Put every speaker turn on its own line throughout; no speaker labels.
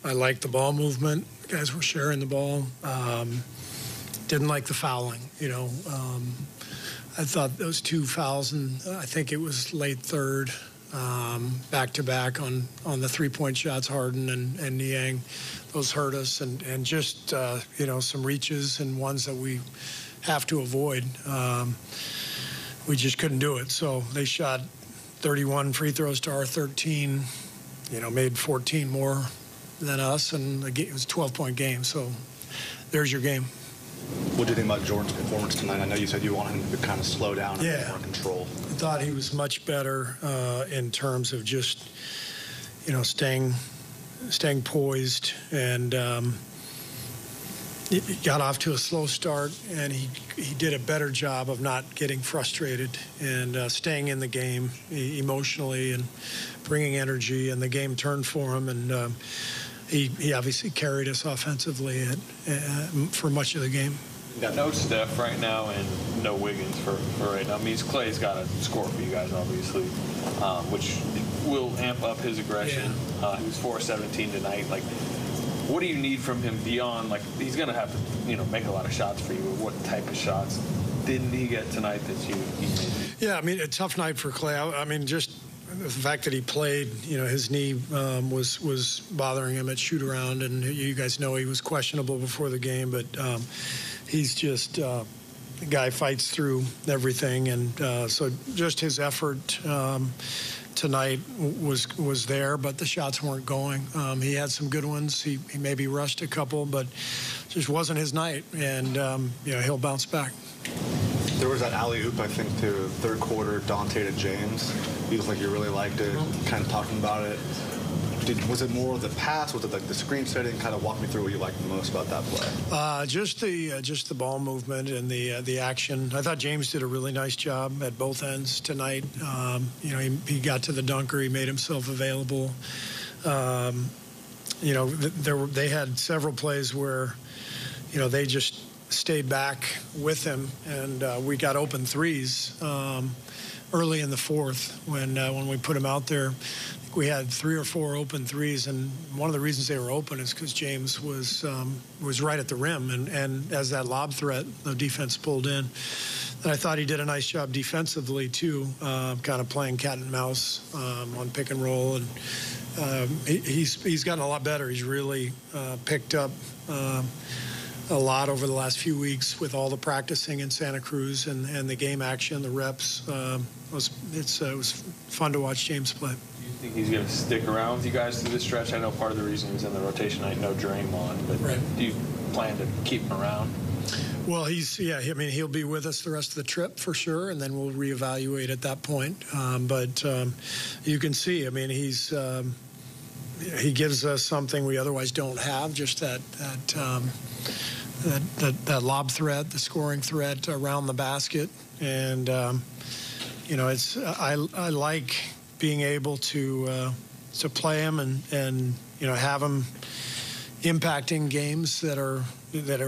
I liked the ball movement. Guys were sharing the ball. Didn't like the fouling, I thought those two fouls, and I think it was late third, back-to-back on the three-point shots, Harden and Niang. Those hurt us, and just, some reaches and ones that we have to avoid. We just couldn't do it. So they shot 31 free throws to our 13, made 14 more than us, and it was a 12-point game. So there's your game.
What do you think about Jordan's performance tonight? I know you said you wanted him to kind of slow down and have more control.
I thought he was much better in terms of just, staying poised, and he got off to a slow start, and he did a better job of not getting frustrated and staying in the game emotionally and bringing energy, and the game turned for him, and he obviously carried us offensively for much of the game.
Got no Steph right now and no Wiggins for right now. I mean, Clay's got to score for you guys, obviously, which will amp up his aggression.
Yeah.
He was 4-17 tonight. What do you need from him beyond, he's going to have to, make a lot of shots for you. What type of shots didn't he get tonight that he made?
Yeah, I mean, a tough night for Clay. I mean, just the fact that he played, his knee was bothering him at shoot-around, and you guys know he was questionable before the game, but he's just the guy fights through everything, and so just his effort tonight was there, but the shots weren't going. He had some good ones. He maybe rushed a couple, but just wasn't his night, and he'll bounce back.
There was that alley-oop, I think, to third quarter, Dante to James. You looked like you really liked it, kind of talking about it. Was it more of the pass? Was it the screen setting? Kind of walk me through what you liked the most about that play.
Just the ball movement and the action. I thought James did a really nice job at both ends tonight. He got to the dunker. He made himself available. They had several plays where, they just stayed back with him, and we got open threes early in the fourth when we put him out there. We had 3 or 4 open threes, and one of the reasons they were open is because James was right at the rim, and as that lob threat, the defense pulled in. And I thought he did a nice job defensively too, kind of playing cat and mouse on pick and roll, and he's gotten a lot better. He's really picked up a lot over the last few weeks with all the practicing in Santa Cruz and the game action, the reps. It was fun to watch James play.
Do you think he's going to stick around with you guys through this stretch? I know part of the reason he's in the rotation, I know Draymond, but do you plan to keep him around?
Well, he'll be with us the rest of the trip for sure, and then we'll reevaluate at that point. But you can see, I mean, he gives us something we otherwise don't have, just that lob threat, the scoring threat around the basket, and I like being able to play him and have him impacting games that are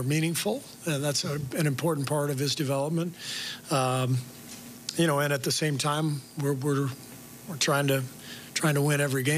meaningful, and that's an important part of his development. And at the same time, we're trying to win every game.